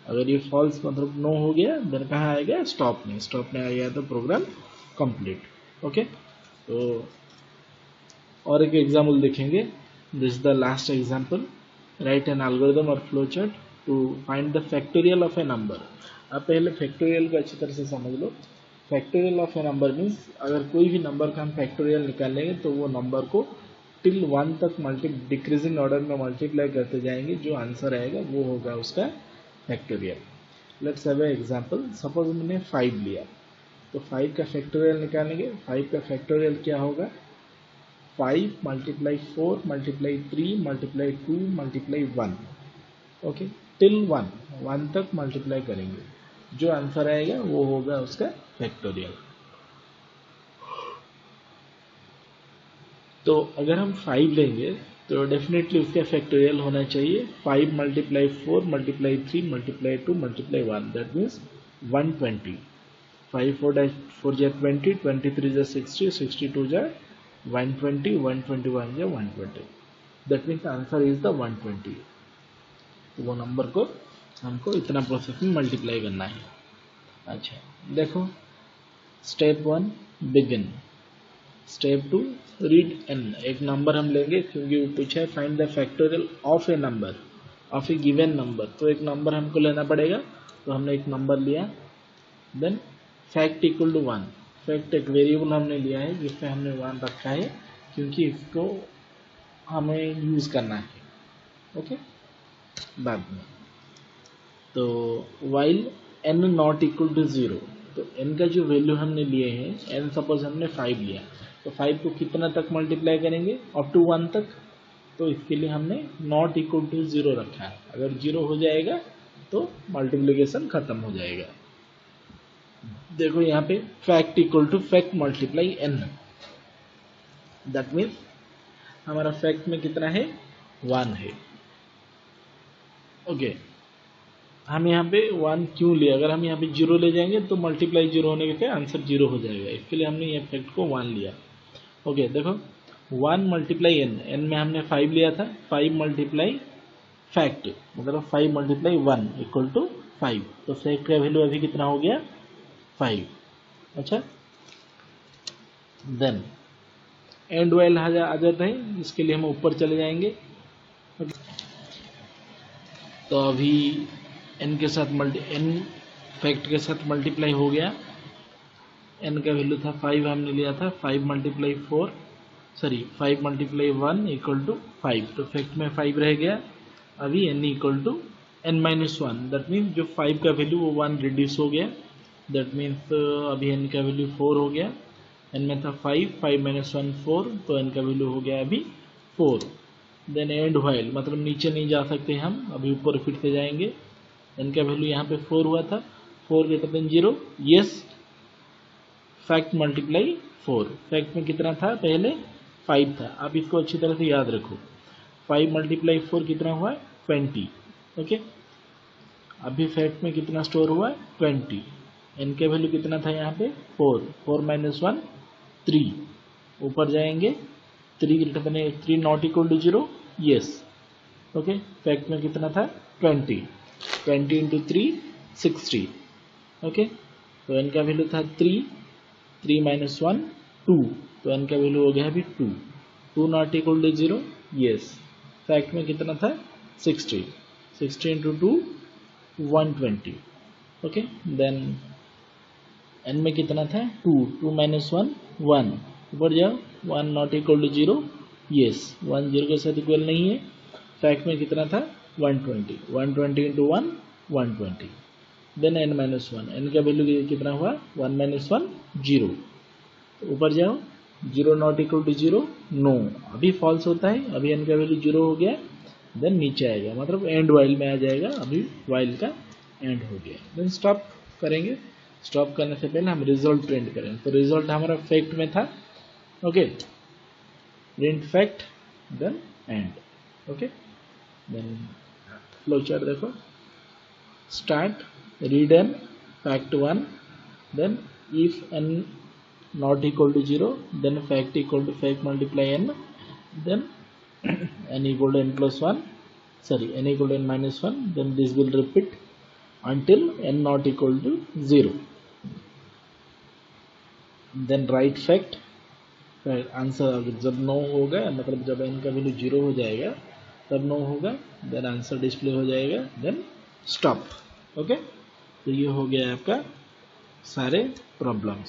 [SPEAKER 1] अगर ये false मतलब no हो गया, then कहाँ आएगा, stop में, stop में आ गया तो प्रोग्राम कंप्लीट। ओके, तो और एक एग्जाम्पल देखेंगे। This is the last example. Write an algorithm or flowchart to find the factorial of a number। आप पहले फैक्टोरियल को अच्छी तरह से समझ लो। Factorial of a number means अगर कोई भी नंबर का हम फैक्टोरियल निकालेंगे तो वो नंबर को टिल 1 तक डिक्रीजिंग ऑर्डर में मल्टीप्लाई करते जाएंगे, जो आंसर आएगा वो होगा उसका factorial. Let's have a example. Suppose हमने 5 लिया, तो 5 का फैक्टोरियल निकालेंगे। 5 का फैक्टोरियल क्या होगा, 5 multiply 4 multiply 3 multiply 2 multiply 1, okay, till 1 तक मल्टीप्लाई करेंगे, जो आंसर आएगा वो होगा उसका फैक्टोरियल। तो अगर हम 5 लेंगे तो डेफिनेटली उसका फैक्टोरियल होना चाहिए 5 multiply 4 multiply 3 multiply 2 multiply 1, that means 120। 5 4 जा 20, 23 जा 60, 62 जा 120, 121 या 120, that means answer is the 120। तो वो नंबर को हमको इतना प्रोसेस में मल्टीप्लाई करना है। अच्छा देखो, step 1 begin, step 2 read n. एक नंबर हम लेंगे क्योंकि वो पूछा है find the factorial of a number, of a given number, तो एक नंबर हमको लेना पड़ेगा। तो हमने एक नंबर लिया, then fact equal to 1। Fact एक वेरिएबल हमने लिया है जिसमें हमने 1 रखा है क्योंकि इसको हमें यूज करना है, ओके, बाद में। तो while n not equal to 0, तो n का जो वैल्यू हमने लिए हैं, n सपोज हमने 5 लिया, तो 5 को कितना तक मल्टीप्लाई करेंगे, अप टू 1 तक। तो इसके लिए हमने नॉट इक्वल टू 0 रखा है। अगर 0 हो जाएगा तो मल्टीप्लिकेशन खत्म हो जाएगा। देखो यहाँ पे fact equal to fact multiply n, that means हमारा फैक्ट में कितना है, 1 है, ओके। हम यहाँ पे 1 क्यों लिया, अगर हम यहाँ पे 0 ले जाएंगे तो मल्टीप्लाई 0 होने के आंसर 0 हो जाएगा, इसके लिए हमने ये फैक्ट को 1 लिया, ओके। देखो 1 मल्टीप्लाई n में हमने 5 लिया था, 5 मल्टीप्लाई फैक्ट मतलब 5 मल्टीप्लाई 1 इक्वल टू 5, तो फैक्ट का वैल्यू अभी कितना हो गया, 5। अच्छा, देन एंड वाइल आ जाता है, इसके लिए हम ऊपर चले जाएंगे। तो अभी n के साथ n फैक्ट के साथ मल्टीप्लाई हो गया। n का वैल्यू था 5, हमने लिया था 5 मल्टीप्लाई 5 मल्टीप्लाई 1 इक्वल टू 5, तो फैक्ट में 5 रह गया। अभी n equal to n minus 1, that means जो 5 का वैल्यू वो 1 रिड्यूस हो गया, दैट मीन्स अभी n का वैल्यू 4 हो गया। n में था 5 माइनस 1 4, तो n का वैल्यू हो गया अभी 4। देन एंड व्हाइल, मतलब नीचे नहीं जा सकते हम, अभी ऊपर फिर से जाएंगे। n का वैल्यू यहाँ पे 4 हुआ था, 4 greater than 0, yes, fact multiply 4। Fact में कितना था, पहले 5 था। आप इसको अच्छी तरह से याद रखो, 5 मल्टीप्लाई 4 कितना हुआ, 20, ओके। अभी फैक्ट में कितना स्टोर हुआ, 20। n का वैल्यू कितना था यहाँ पे, 4 माइनस 1 3, ऊपर जाएंगे 3 not equal to 0, yes. Okay, fact में कितना था 20 इंटू 3 60। ओके, तो n का वैल्यू था 3 माइनस 1 2, तो n का वैल्यू हो गया अभी 2 not equal to 0, yes. Fact में कितना था 60 इंटू 2 120। ओके, देन n में कितना था 2 माइनस 1 1, ऊपर जाओ 1 नॉट इक्वल टू 0, यस। 1 0 के साथ इक्वल नहीं है। फैक्ट में कितना था 120 into 1 120, then n minus 1, n का वैल्यू कितना हुआ 1 माइनस 1 0, ऊपर जाओ 0 नॉट इक्वल टू 0, नो, अभी फॉल्स होता है, अभी n का वैल्यू 0 हो गया, देन नीचे आएगा, मतलब एंड वाइल में आ जाएगा, अभी वाइल का एंड हो गया, देन स्टॉप करेंगे। स्टॉप करने से पहले हम रिजल्ट प्रिंट करेंगे, तो रिजल्ट हमारा फैक्ट में था। Okay, print fact then end. Okay, then flow chart देखो, start read n fact 1, then if n not equal to 0, then fact equal to fact multiply n, then n equal to n plus 1, sorry, n equal to n minus 1, then this will repeat until n not equal to 0, then write fact answer. जब नो होगा, मतलब जब n का वैल्यू 0 हो जाएगा तब नो होगा, देन आंसर डिस्प्ले हो जाएगा, देन स्टॉप। ओके, तो ये हो गया आपका सारे प्रॉब्लम्स।